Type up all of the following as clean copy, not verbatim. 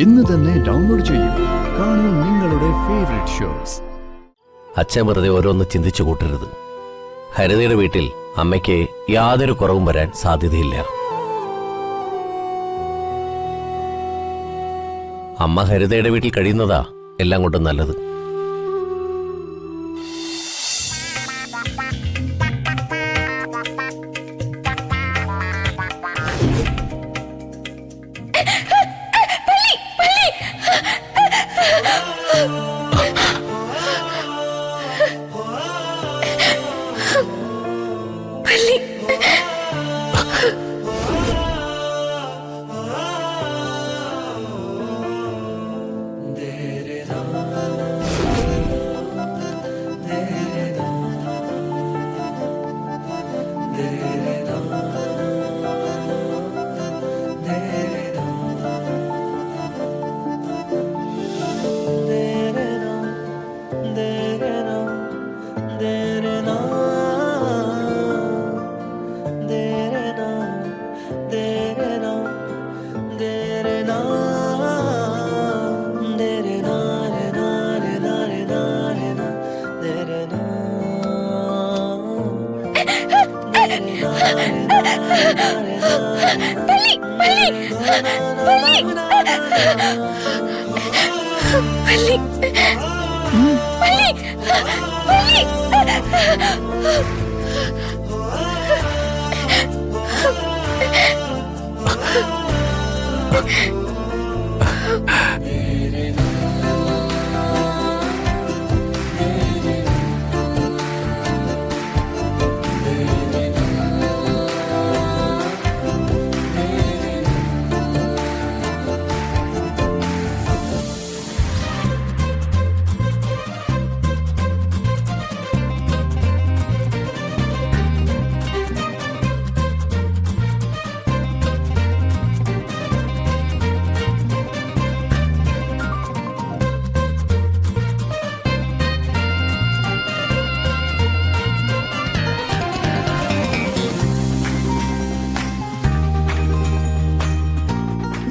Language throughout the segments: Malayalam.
ഇന്ന് തന്നെ ഡൗൺലോഡ് ചെയ്യൂ. കാണൂ നിങ്ങളുടെ ഫേവറേറ്റ് ഷോസ്. അച്ഛൻ വെറുതെ ഓരോന്ന് ചിന്തിച്ചു കൂട്ടരുത്. ഹരിതയുടെ വീട്ടിൽ അമ്മയ്ക്ക് യാതൊരു കുറവും വരാൻ സാധ്യതയില്ല. അമ്മ ഹരിതയുടെ വീട്ടിൽ കഴിയുന്നതാ എല്ലാം കൊണ്ടും നല്ലത്.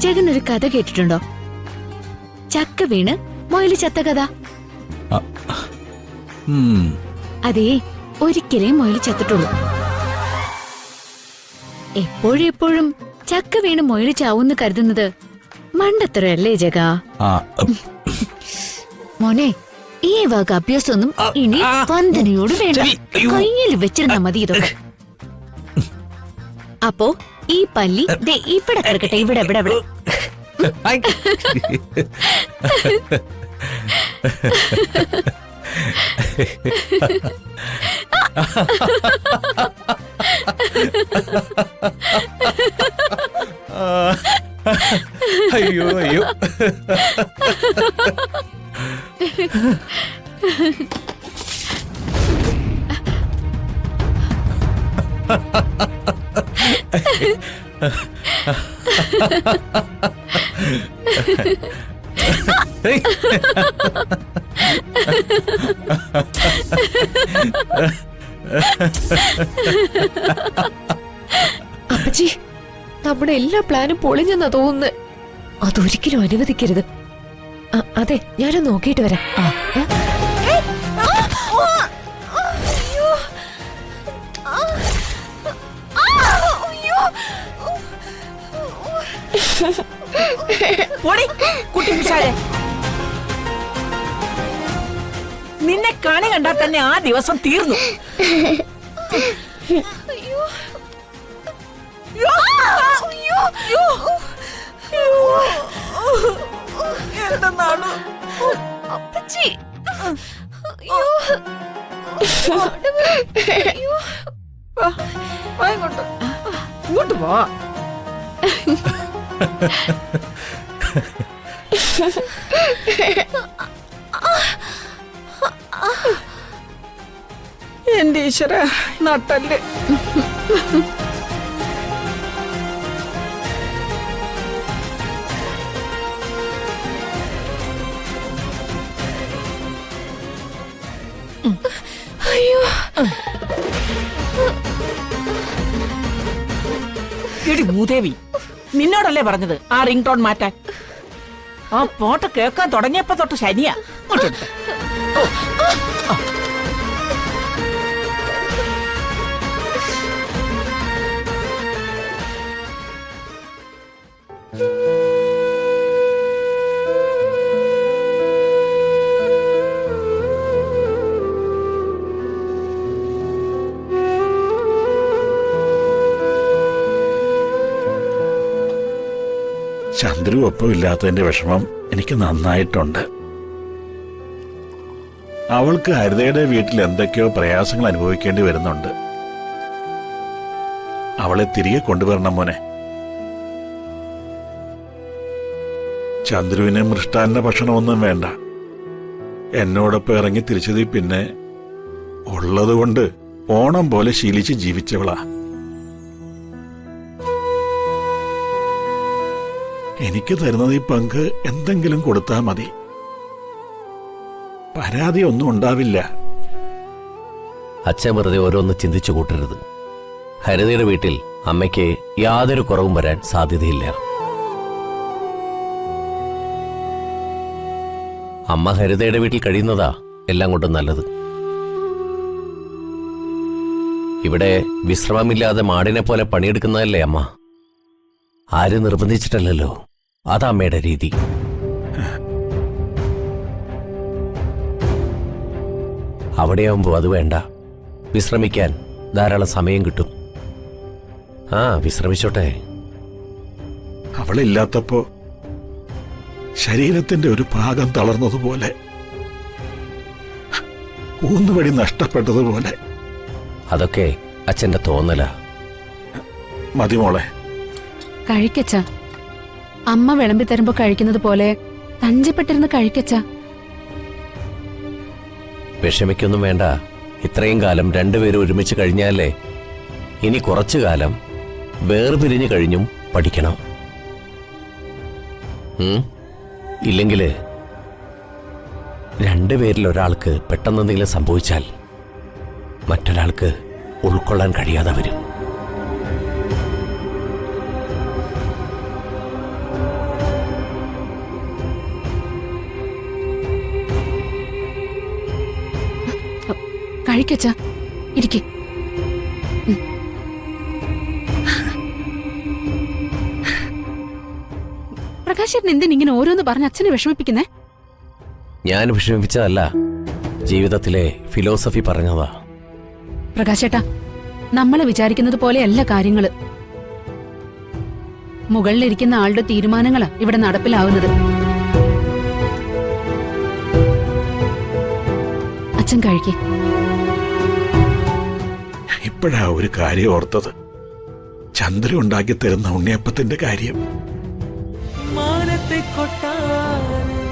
ജഗൻ ഒരു കഥ കേട്ടിട്ടുണ്ടോ? ചക്ക വീണ് മൊയില് ചത്ത കഥ. അതേ, ഒരിക്കലേ മൊയില് ചത്തിട്ടുള്ളൂ. എപ്പോഴും ചക്ക വീണ് മൊയില് ചാവൂന്ന് കരുതുന്നത് മണ്ടത്തരല്ലേ ജഗ? മോനെ, ഈ വക അഭ്യാസമൊന്നും ഇനി വന്ദനയോട് വേണ്ട. കയ്യിൽ വെച്ചിരുന്നാ മതി ഇതൊക്കെ. അപ്പോ ഈ പല്ലി ദേ ഇവിടെ കിടക്കട്ടെ. ഇവിടെ ഇവിടെ ഇവിടെ. അയ്യോ അയ്യോ. അപ്പച്ചി, നമ്മുടെ എല്ലാ പ്ലാനും പൊളിഞ്ഞെന്നാ തോന്നുന്നത്. അതൊരിക്കലും അനുവദിക്കരുത്. അതെ, ഞാനൊന്ന് നോക്കിയിട്ട് വരാം. നിന്നെ കണി കണ്ടാൽ തന്നെ ആ ദിവസം തീർന്നു. എന്താണ് അപ്പച്ചി? ഇങ്ങോട്ട് പോ. എന്റെ ഈശ്വര, നട്ടല്. അയ്യോ, എടി മൂദേവി, നിന്നോടല്ലേ പറഞ്ഞത് ആ റിംഗ് ടോൺ മാറ്റാൻ? ആ പോട്ട് കേൾക്കാൻ തുടങ്ങിയപ്പോ തൊട്ട് ശനിയാ. ഇങ്ങോട്ടെടുത്ത്. ചന്ദ്രു ഒപ്പമില്ലാത്തതിന്റെ വിഷമം എനിക്ക് നന്നായിട്ടുണ്ട്. അവൾക്ക് ഹരിതയുടെ വീട്ടിൽ എന്തൊക്കെയോ പ്രയാസങ്ങൾ അനുഭവിക്കേണ്ടി വരുന്നുണ്ട്. അവളെ തിരികെ കൊണ്ടുവരണം മോനെ. ചന്ദ്രുവിന് മൃഷ്ടാന്ന ഭക്ഷണമൊന്നും വേണ്ട. എന്നോടൊപ്പം ഇറങ്ങി തിരിച്ചതിൽ പിന്നെ ഉള്ളതുകൊണ്ട് ഓണം പോലെ ശീലിച്ച് ജീവിച്ചവളാ. എനിക്ക് തരുന്നത് ഈ പങ്ക് എന്തെങ്കിലും കൊടുത്താൽ മതി. പരാതിയൊന്നും ഉണ്ടാവില്ല. അച്ഛൻ വെറുതെ ഓരോന്ന് ചിന്തിച്ചു കൂട്ടരുത്. ഹരിതയുടെ വീട്ടിൽ അമ്മയ്ക്ക് യാതൊരു കുറവും വരാൻ സാധ്യതയില്ല. അമ്മ ഹരിതയുടെ വീട്ടിൽ കഴിയുന്നതാ എല്ലാം കൊണ്ടും നല്ലത്. ഇവിടെ വിശ്രമമില്ലാതെ മാടിനെ പോലെ പണിയെടുക്കുന്നതല്ലേ അമ്മ. ആരും നിർബന്ധിച്ചിട്ടല്ലോ. അതാ അമ്മയുടെ രീതി. അവിടെയാവുമ്പോ അത് വേണ്ട. വിശ്രമിക്കാൻ ധാരാളം സമയം കിട്ടും. വിശ്രമിച്ചോട്ടെ. അവളില്ലാത്തപ്പോ ശരീരത്തിന്റെ ഒരു ഭാഗം തളർന്നതുപോലെ, ഊന്നുവടി നഷ്ടപ്പെട്ടതുപോലെ. അതൊക്കെ അച്ഛന്റെ തോന്നലാ. മതിമോളെ. കഴിക്കച്ച. അമ്മ വിളമ്പി തരുമ്പോ കഴിക്കുന്നത് പോലെ തഞ്ചപ്പെട്ടിരുന്ന് കഴിക്കച്ച. വിഷമിക്കൊന്നും വേണ്ട. ഇത്രയും കാലം രണ്ടുപേരും ഒരുമിച്ച് കഴിഞ്ഞാലേ ഇനി കുറച്ചു കാലം വേർപിരിഞ്ഞു കഴിഞ്ഞും പഠിക്കണം. ഇല്ലെങ്കില് രണ്ടുപേരിൽ ഒരാൾക്ക് പെട്ടെന്നെന്തെങ്കിലും സംഭവിച്ചാൽ മറ്റൊരാൾക്ക് ഉൾക്കൊള്ളാൻ കഴിയാതെ വരും. കഴിക്കച്ച. ഇരിക്കെ. പ്രകാശേട്ടൻ എന്തിനിങ്ങനെ ഓരോന്ന് പറഞ്ഞ് അച്ഛനെ വിഷമിപ്പിക്കുന്നേ? ഞാൻ വിഷമിപ്പിച്ചതല്ല, ജീവിതത്തിലെ ഫിലോസഫി പറഞ്ഞതാ. പ്രകാശേട്ടാ, നമ്മളെ വിചാരിക്കുന്നത് പോലെയല്ല കാര്യങ്ങള്. മുകളിലിരിക്കുന്ന ആളുടെ തീരുമാനങ്ങളാ ഇവിടെ നടപ്പിലാവുന്നത്. അച്ഛൻ കഴിക്കേ. ഇപ്പോഴാ ഒരു കാര്യം ഓർത്തത്. ചന്ദ്ര ഉണ്ടാക്കി തരുന്ന ഉണ്ണിയപ്പത്തിന്റെ കാര്യം. മാനത്തെ കൊട്ടാരം